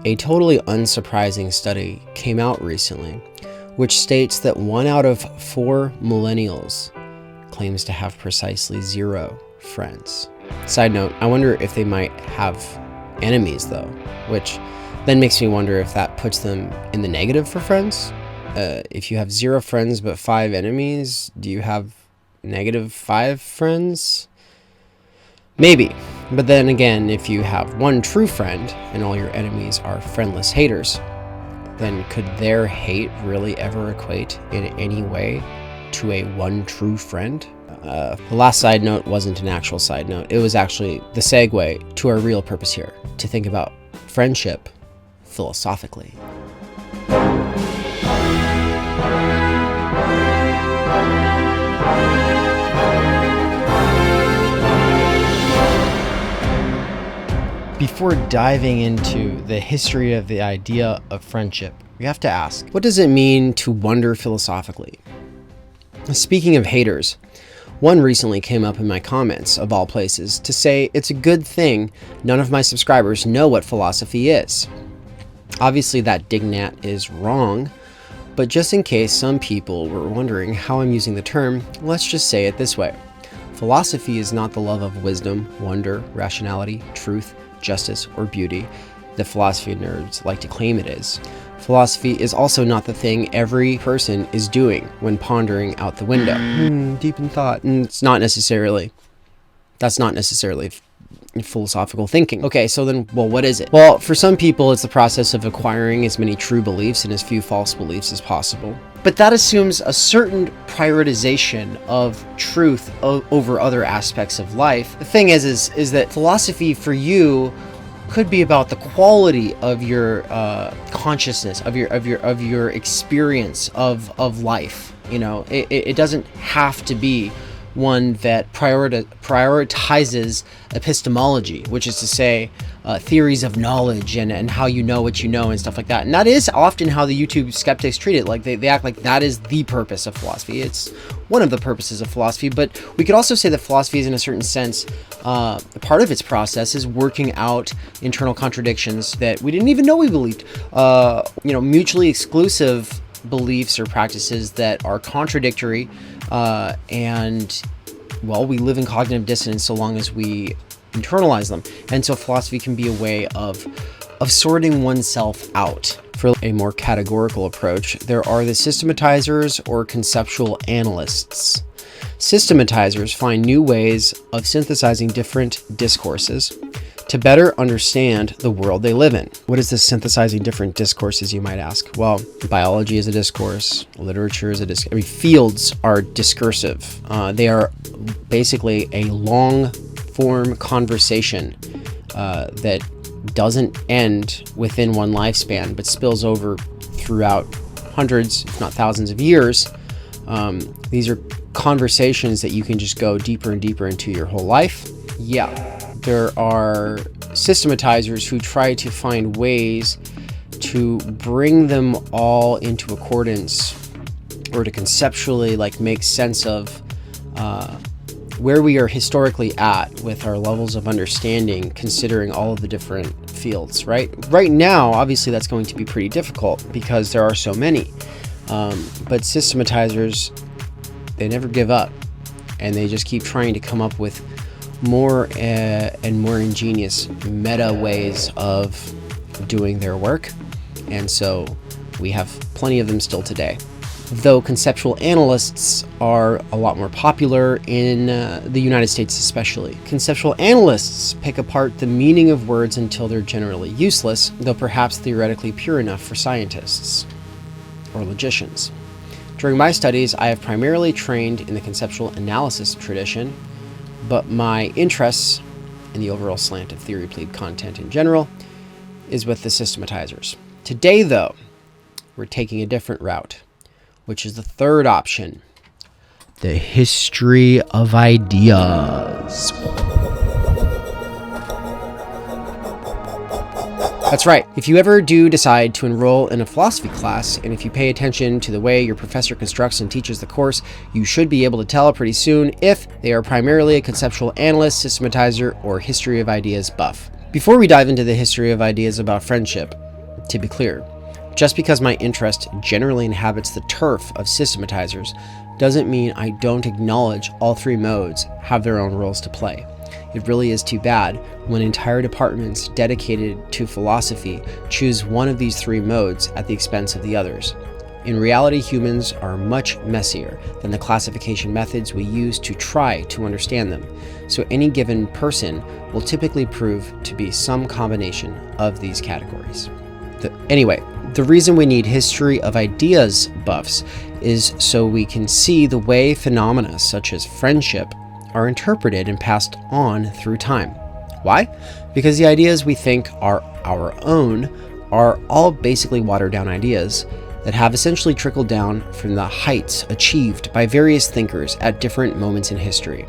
A totally unsurprising study came out recently, which states that 1 out of 4 millennials claims to have precisely 0 friends. Side note, I wonder if they might have enemies though, which then makes me wonder if that puts them in the negative for friends. If you have 0 friends but 5 enemies, do you have -5 friends? Maybe. But then again, if you have 1 true friend and all your enemies are friendless haters, then could their hate really ever equate in any way to a 1 true friend? The last side note wasn't an actual side note. It was actually the segue to our real purpose here, to think about friendship philosophically. Before diving into the history of the idea of friendship, we have to ask, what does it mean to wonder philosophically? Speaking of haters, one recently came up in my comments, of all places, to say it's a good thing none of my subscribers know what philosophy is. Obviously that dignat is wrong, but just in case some people were wondering how I'm using the term, let's just say it this way. Philosophy is not the love of wisdom, wonder, rationality, truth, justice, or beauty that philosophy nerds like to claim it is. Philosophy is also not the thing every person is doing when pondering out the window. Deep in thought. And that's not necessarily philosophical thinking. Okay, so then, well, what is it? Well, for some people, it's the process of acquiring as many true beliefs and as few false beliefs as possible. But that assumes a certain prioritization of truth over other aspects of life. The thing is that philosophy for you could be about the quality of your consciousness, of your experience of life. You know, it doesn't have to be one that prioritizes epistemology, which is to say theories of knowledge and how you know what you know and stuff like that. And that is often how the YouTube skeptics treat it. Like they act like that is the purpose of philosophy. It's one of the purposes of philosophy, but we could also say that philosophy is, in a certain sense, part of its process is working out internal contradictions that we didn't even know we believed. Mutually exclusive beliefs or practices that are contradictory, and well, we live in cognitive dissonance so long as we internalize them. And so philosophy can be a way of sorting oneself out. For a more categorical approach, there are the systematizers or conceptual analysts. Systematizers find new ways of synthesizing different discourses to better understand the world they live in. What is this synthesizing different discourses, you might ask? Well, biology is a discourse, literature is a discourse. I mean, fields are discursive. They are basically a long-form conversation that doesn't end within one lifespan, but spills over throughout hundreds, if not thousands of years. These are conversations that you can just go deeper and deeper into your whole life. Yeah, there are systematizers who try to find ways to bring them all into accordance, or to conceptually make sense of where we are historically at with our levels of understanding, considering all of the different fields, right? Right now, obviously that's going to be pretty difficult because there are so many, but systematizers, they never give up, and they just keep trying to come up with more and more ingenious meta ways of doing their work. And so we have plenty of them still today, though conceptual analysts are a lot more popular in the United States especially. Conceptual analysts pick apart the meaning of words until they're generally useless, though perhaps theoretically pure enough for scientists or logicians. During my studies, I have primarily trained in the conceptual analysis tradition, but my interests in the overall slant of theory plebe content in general is with the systematizers. Today, though, we're taking a different route, which is the third option, the history of ideas. That's right. If you ever do decide to enroll in a philosophy class, and if you pay attention to the way your professor constructs and teaches the course, you should be able to tell pretty soon if they are primarily a conceptual analyst, systematizer, or history of ideas buff. Before we dive into the history of ideas about friendship, to be clear. Just because my interest generally inhabits the turf of systematizers doesn't mean I don't acknowledge all three modes have their own roles to play. It really is too bad when entire departments dedicated to philosophy choose one of these three modes at the expense of the others. In reality, humans are much messier than the classification methods we use to try to understand them, so any given person will typically prove to be some combination of these categories. Anyway, the reason we need history of ideas buffs is so we can see the way phenomena such as friendship are interpreted and passed on through time. Why? Because the ideas we think are our own are all basically watered down ideas that have essentially trickled down from the heights achieved by various thinkers at different moments in history.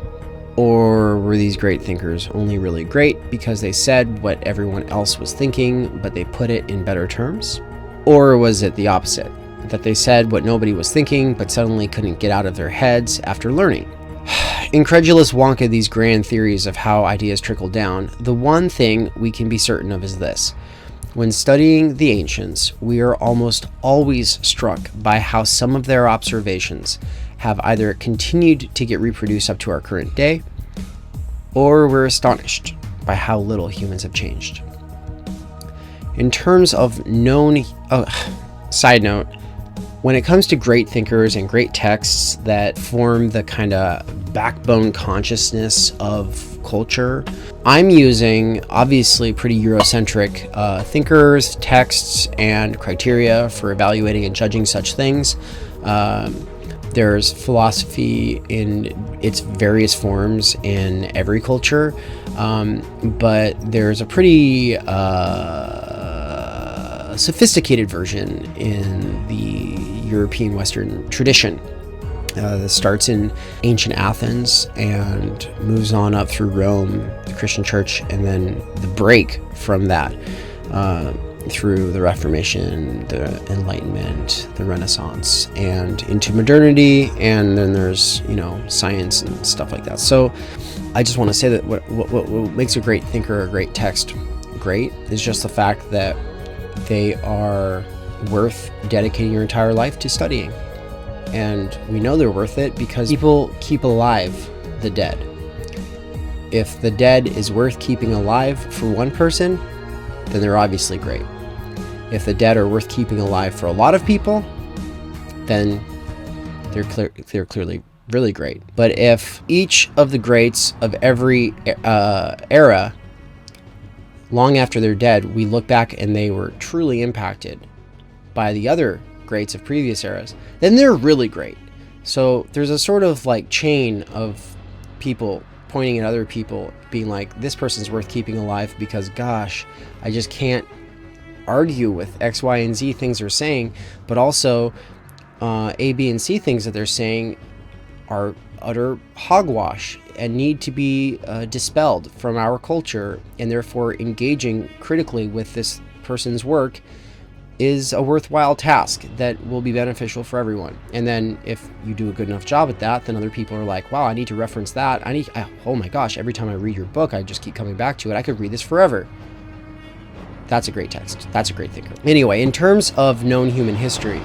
Or were these great thinkers only really great because they said what everyone else was thinking, but they put it in better terms? Or was it the opposite, that they said what nobody was thinking, but suddenly couldn't get out of their heads after learning? Incredulous wonka these grand theories of how ideas trickle down, the one thing we can be certain of is this. When studying the ancients, we are almost always struck by how some of their observations have either continued to get reproduced up to our current day, or we're astonished by how little humans have changed. In terms of known... side note, when it comes to great thinkers and great texts that form the kind of backbone consciousness of culture, I'm using obviously pretty Eurocentric thinkers, texts, and criteria for evaluating and judging such things. There's philosophy in its various forms in every culture, but there's a pretty sophisticated version in the European Western tradition. That starts in ancient Athens and moves on up through Rome, the Christian church, and then the break from that through the Reformation, the Enlightenment, the Renaissance, and into modernity, and then there's, science and stuff like that. So I just want to say that what makes a great thinker or a great text great is just the fact that they are worth dedicating your entire life to studying. And we know they're worth it because people keep alive the dead. If the dead is worth keeping alive for one person, then they're obviously great. If the dead are worth keeping alive for a lot of people, then they're clearly really great. But if each of the greats of every era, long after they're dead, we look back and they were truly impacted by the other greats of previous eras, then they're really great. So there's a sort of like chain of people pointing at other people being like, this person's worth keeping alive because gosh, I just can't argue with X, Y, and Z things they're saying, but also A, B, and C things that they're saying are utter hogwash and need to be dispelled from our culture, and therefore engaging critically with this person's work is a worthwhile task that will be beneficial for everyone. And then if you do a good enough job at that, then other people are like, wow, I need to reference that. Oh my gosh, every time I read your book, I just keep coming back to it. I could read this forever. That's a great text. That's a great thinker. Anyway, in terms of known human history,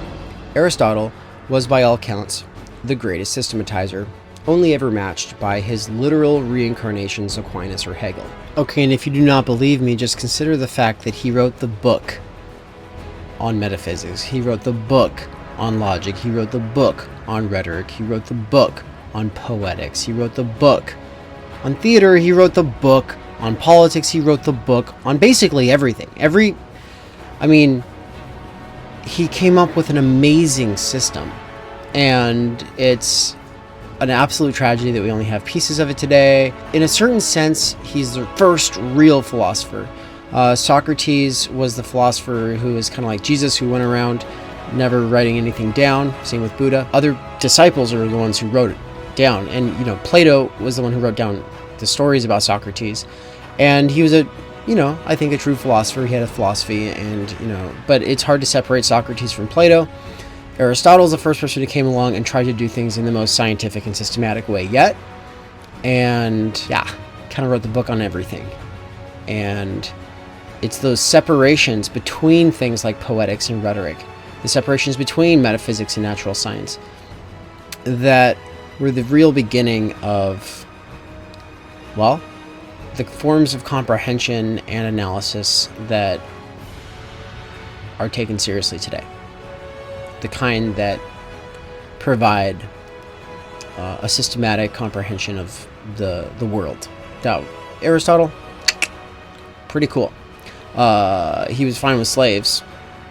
Aristotle was by all counts the greatest systematizer, only ever matched by his literal reincarnations Aquinas or Hegel. Okay, and if you do not believe me, just consider the fact that he wrote the book on metaphysics, he wrote the book on logic, he wrote the book on rhetoric, he wrote the book on poetics, he wrote the book on theater, he wrote the book on politics, he wrote the book on basically everything. He came up with an amazing system, and it's an absolute tragedy that we only have pieces of it today. In a certain sense, he's the first real philosopher. Socrates was the philosopher who is kind of like Jesus, who went around never writing anything down. Same with Buddha. Other disciples are the ones who wrote it down. And, Plato was the one who wrote down the stories about Socrates. And he was I think a true philosopher. He had a philosophy and, but it's hard to separate Socrates from Plato. Aristotle's the first person who came along and tried to do things in the most scientific and systematic way yet. And kind of wrote the book on everything. And It's those separations between things like poetics and rhetoric, the separations between metaphysics and natural science, that were the real beginning of, well, the forms of comprehension and analysis that are taken seriously today. The kind that provide a systematic comprehension of the world. Now, Aristotle, pretty cool. He was fine with slaves,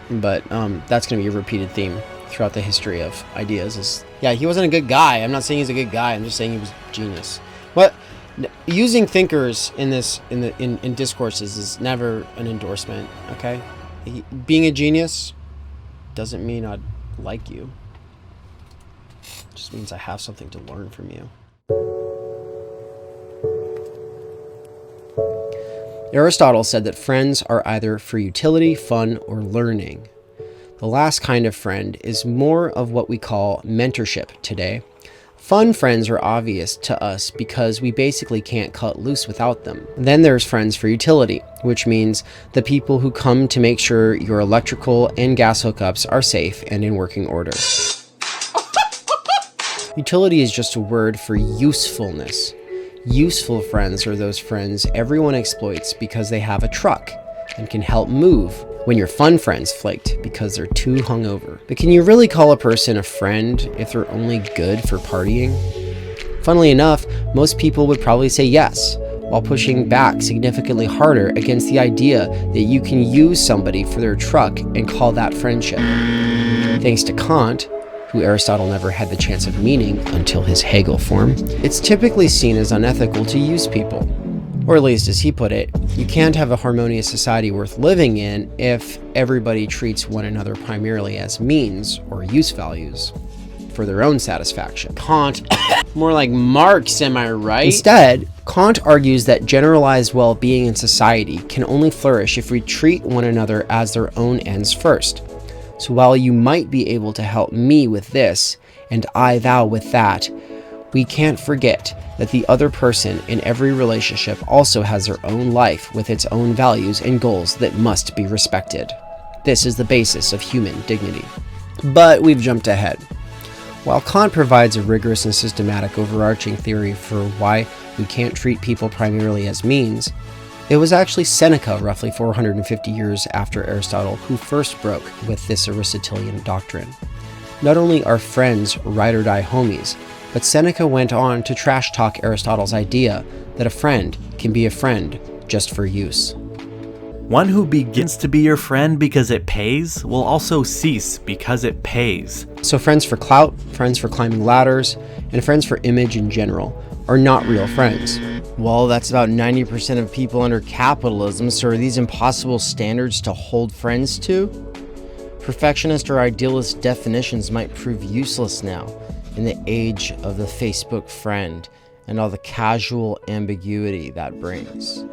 but that's going to be a repeated theme throughout the history of ideas. Yeah, he wasn't a good guy. I'm not saying he's a good guy. I'm just saying he was genius. But using thinkers in discourses is never an endorsement. Okay, being a genius doesn't mean I'd like you. It just means I have something to learn from you. Aristotle said that friends are either for utility, fun, or learning. The last kind of friend is more of what we call mentorship today. Fun friends are obvious to us because we basically can't cut loose without them. Then there's friends for utility, which means the people who come to make sure your electrical and gas hookups are safe and in working order. Utility is just a word for usefulness. Useful friends are those friends everyone exploits because they have a truck and can help move when your fun friends flaked because they're too hungover. But can you really call a person a friend if they're only good for partying? Funnily enough, most people would probably say yes, while pushing back significantly harder against the idea that you can use somebody for their truck and call that friendship. Thanks to Kant, who Aristotle never had the chance of meeting until his Hegel form, it's typically seen as unethical to use people. Or at least, as he put it, you can't have a harmonious society worth living in if everybody treats one another primarily as means or use values for their own satisfaction. Kant, more like Marx, am I right? Instead, Kant argues that generalized well-being in society can only flourish if we treat one another as their own ends first. So while you might be able to help me with this, and I thou with that, we can't forget that the other person in every relationship also has their own life with its own values and goals that must be respected. This is the basis of human dignity. But we've jumped ahead. While Kant provides a rigorous and systematic overarching theory for why we can't treat people primarily as means, it was actually Seneca, roughly 450 years after Aristotle, who first broke with this Aristotelian doctrine. Not only are friends ride-or-die homies, but Seneca went on to trash talk Aristotle's idea that a friend can be a friend just for use. One who begins to be your friend because it pays will also cease because it pays. So friends for clout, friends for climbing ladders, and friends for image in general are not real friends. Well, that's about 90% of people under capitalism, so are these impossible standards to hold friends to? Perfectionist or idealist definitions might prove useless now in the age of the Facebook friend and all the casual ambiguity that brings.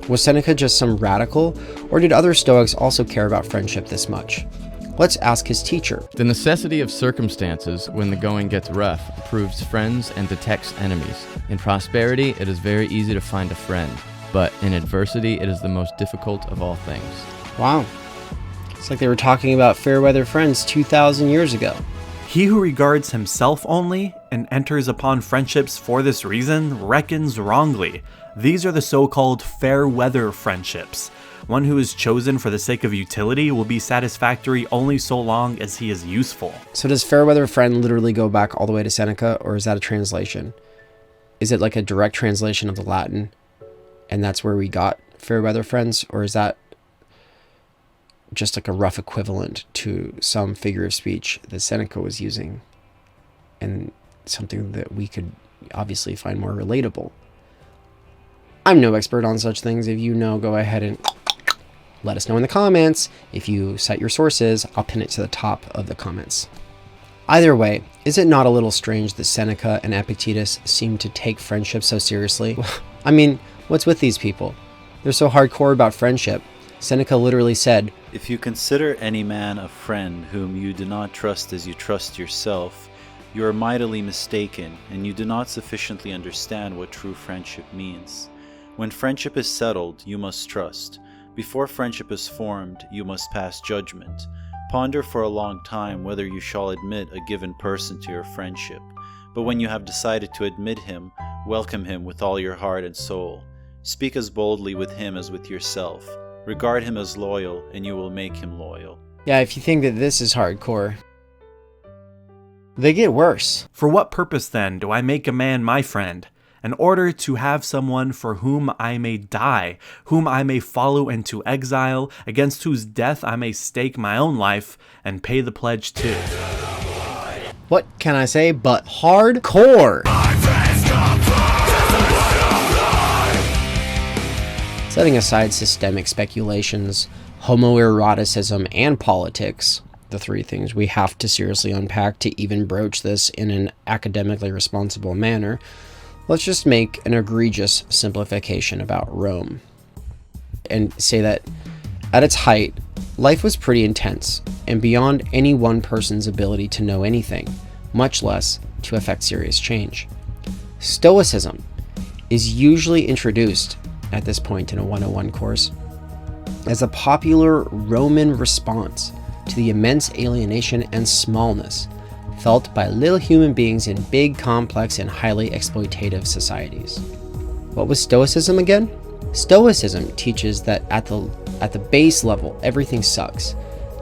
Was Seneca just some radical, or did other Stoics also care about friendship this much? Let's ask his teacher. The necessity of circumstances when the going gets rough proves friends and detects enemies. In prosperity, it is very easy to find a friend, but in adversity, it is the most difficult of all things. Wow. It's like they were talking about fair weather friends 2,000 years ago. He who regards himself only and enters upon friendships for this reason reckons wrongly. These are the so-called fair weather friendships. One who is chosen for the sake of utility will be satisfactory only so long as he is useful. So does fair weather friend literally go back all the way to Seneca, or is that a translation? Is it like a direct translation of the Latin, and that's where we got fair weather friends, or is that just like a rough equivalent to some figure of speech that Seneca was using, and something that we could obviously find more relatable? I'm no expert on such things. If you know, go ahead and let us know in the comments. If you cite your sources, I'll pin it to the top of the comments. Either way, is it not a little strange that Seneca and Epictetus seem to take friendship so seriously? I mean, what's with these people? They're so hardcore about friendship. Seneca literally said, "If you consider any man a friend whom you do not trust as you trust yourself, you are mightily mistaken, and you do not sufficiently understand what true friendship means. When friendship is settled, you must trust. Before friendship is formed, you must pass judgment. Ponder for a long time whether you shall admit a given person to your friendship. But when you have decided to admit him, welcome him with all your heart and soul. Speak as boldly with him as with yourself. Regard him as loyal, and you will make him loyal. Yeah, if you think that this is hardcore, they get worse. For what purpose then do I make a man my friend? In order to have someone for whom I may die, whom I may follow into exile, against whose death I may stake my own life and pay the pledge too. What can I say but hardcore? Setting aside systemic speculations, homoeroticism, and politics, the three things we have to seriously unpack to even broach this in an academically responsible manner, let's just make an egregious simplification about Rome and say that at its height, life was pretty intense and beyond any one person's ability to know anything, much less to effect serious change. Stoicism is usually introduced at this point in a 101 course as a popular Roman response to the immense alienation and smallness felt by little human beings in big, complex, and highly exploitative societies. What was Stoicism again? Stoicism teaches that at the base level, everything sucks,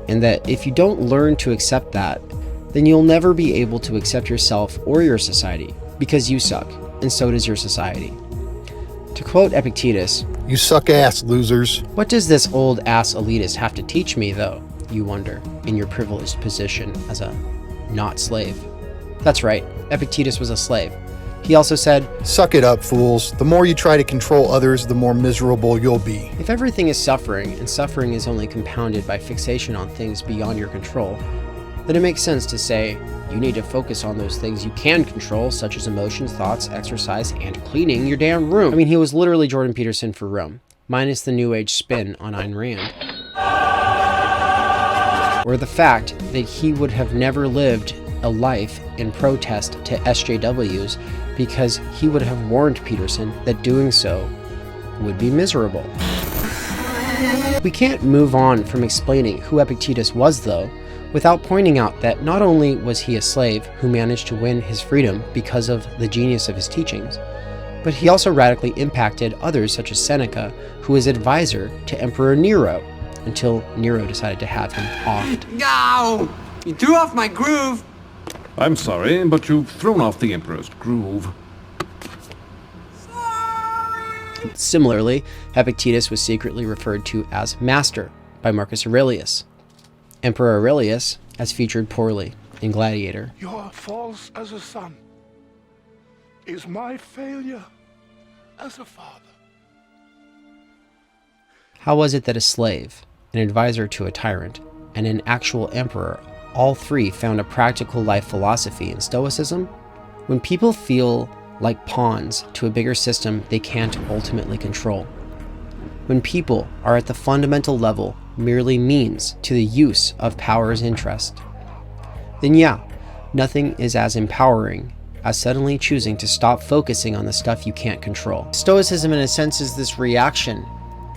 and that if you don't learn to accept that, then you'll never be able to accept yourself or your society, because you suck, and so does your society. To quote Epictetus, "You suck ass, losers." What does this old ass elitist have to teach me, though, you wonder, in your privileged position as a not slave? That's right, Epictetus was a slave. He also said, "Suck it up, fools. The more you try to control others, the more miserable you'll be." If everything is suffering, and suffering is only compounded by fixation on things beyond your control, then it makes sense to say you need to focus on those things you can control, such as emotions, thoughts, exercise, and cleaning your damn room. I mean, he was literally Jordan Peterson for Rome, minus the New Age spin on Ayn Rand. Or the fact that he would have never lived a life in protest to SJWs because he would have warned Peterson that doing so would be miserable. We can't move on from explaining who Epictetus was, though, without pointing out that not only was he a slave who managed to win his freedom because of the genius of his teachings, but he also radically impacted others such as Seneca, who was advisor to Emperor Nero, until Nero decided to have him offed. No! You threw off my groove! I'm sorry, but you've thrown off the Emperor's groove. Similarly, Epictetus was secretly referred to as Master by Marcus Aurelius. Emperor Aurelius, as featured poorly in Gladiator. "You're false as a son is my failure as a father." How was it that a slave, an advisor to a tyrant, and an actual emperor, all three found a practical life philosophy in Stoicism? When people feel like pawns to a bigger system they can't ultimately control. When people are at the fundamental level merely means to the use of power's interest, then yeah, nothing is as empowering as suddenly choosing to stop focusing on the stuff you can't control. Stoicism, in a sense, is this reaction,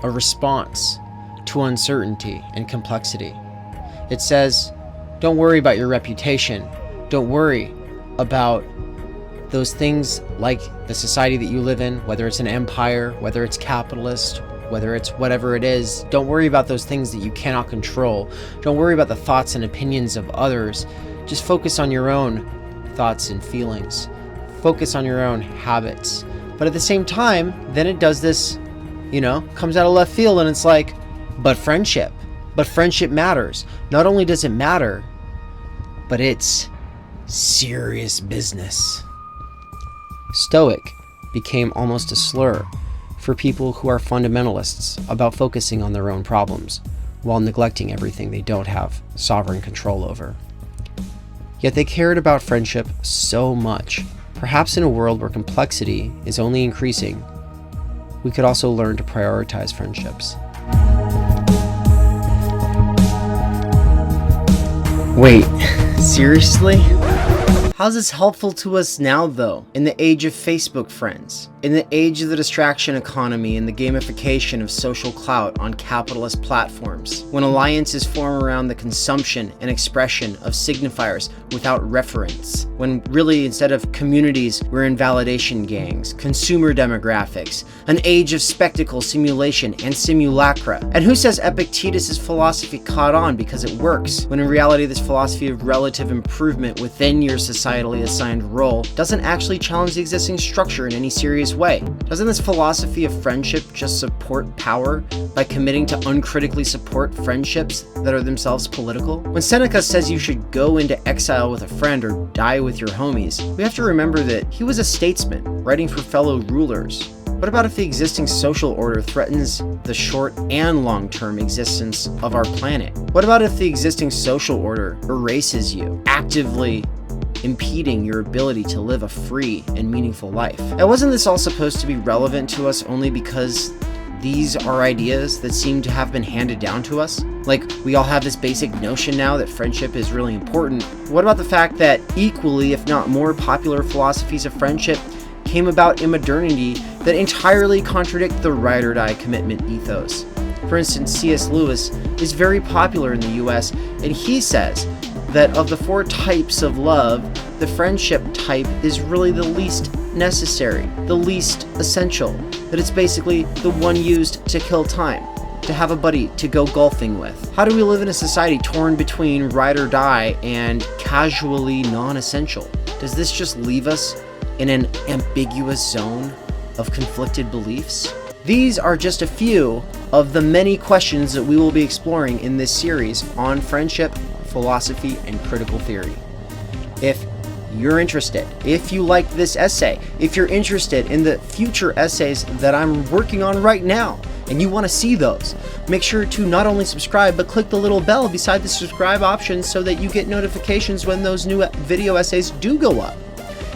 a response to uncertainty and complexity. It says, don't worry about your reputation. Don't worry about those things like the society that you live in, whether it's an empire, whether it's capitalist, whether it's whatever it is. Don't worry about those things that you cannot control. Don't worry about the thoughts and opinions of others. Just focus on your own thoughts and feelings. Focus on your own habits. But at the same time, then it does this, comes out of left field, and it's like, but friendship matters. Not only does it matter, but it's serious business. Stoic became almost a slur for people who are fundamentalists about focusing on their own problems while neglecting everything they don't have sovereign control over. Yet they cared about friendship so much. Perhaps in a world where complexity is only increasing, we could also learn to prioritize friendships. Wait, seriously? How's this helpful to us now, though, in the age of Facebook friends, in the age of the distraction economy and the gamification of social clout on capitalist platforms, when alliances form around the consumption and expression of signifiers without reference, when really instead of communities, we're in validation gangs, consumer demographics, an age of spectacle, simulation, and simulacra. And who says Epictetus's philosophy caught on because it works, when in reality this philosophy of relative improvement within your societally assigned role doesn't actually challenge the existing structure in any serious way? Doesn't this philosophy of friendship just support power by committing to uncritically support friendships that are themselves political? When Seneca says you should go into exile with a friend or die with your homies, we have to remember that he was a statesman writing for fellow rulers. What about if the existing social order threatens the short and long-term existence of our planet? What about if the existing social order erases you, actively impeding your ability to live a free and meaningful life? And wasn't this all supposed to be relevant to us only because these are ideas that seem to have been handed down to us? Like, we all have this basic notion now that friendship is really important. What about the fact that equally, if not more popular philosophies of friendship came about in modernity that entirely contradict the ride or die commitment ethos? For instance, C.S. Lewis is very popular in the US, and he says that of the 4 types of love, the friendship type is really the least necessary, the least essential, that it's basically the one used to kill time, to have a buddy to go golfing with. How do we live in a society torn between ride or die and casually non-essential? Does this just leave us in an ambiguous zone of conflicted beliefs? These are just a few of the many questions that we will be exploring in this series on friendship, philosophy, and critical theory. If you're interested, if you like this essay, if you're interested in the future essays that I'm working on right now, and you want to see those, make sure to not only subscribe, but click the little bell beside the subscribe option so that you get notifications when those new video essays do go up.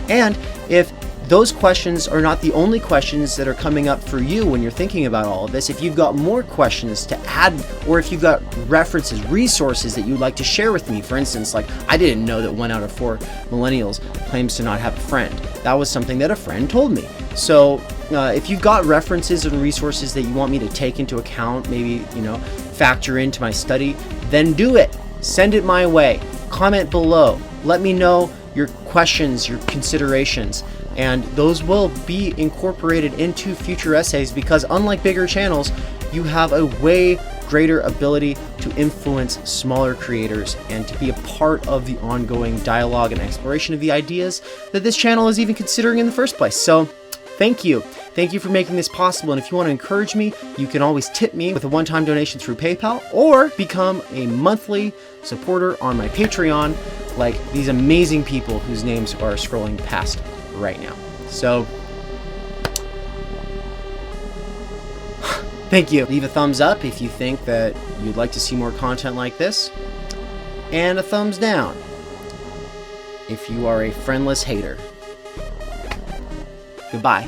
And if those questions are not the only questions that are coming up for you when you're thinking about all of this, if you've got more questions to add, or if you've got references, resources that you'd like to share with me, for instance, like I didn't know that 1 out of 4 millennials claims to not have a friend. That was something that a friend told me. So if you've got references and resources that you want me to take into account, maybe, factor into my study, then do it. Send it my way. Comment below. Let me know your questions, your considerations, and those will be incorporated into future essays because unlike bigger channels, you have a way greater ability to influence smaller creators and to be a part of the ongoing dialogue and exploration of the ideas that this channel is even considering in the first place. So thank you. Thank you for making this possible. And if you want to encourage me, you can always tip me with a one-time donation through PayPal or become a monthly supporter on my Patreon, like these amazing people whose names are scrolling past right now. So thank you. Leave a thumbs up if you think that you'd like to see more content like this, and a thumbs down if you are a friendless hater. Goodbye.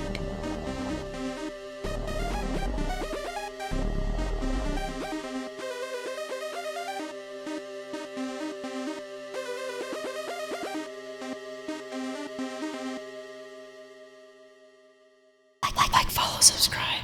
Like, follow, subscribe.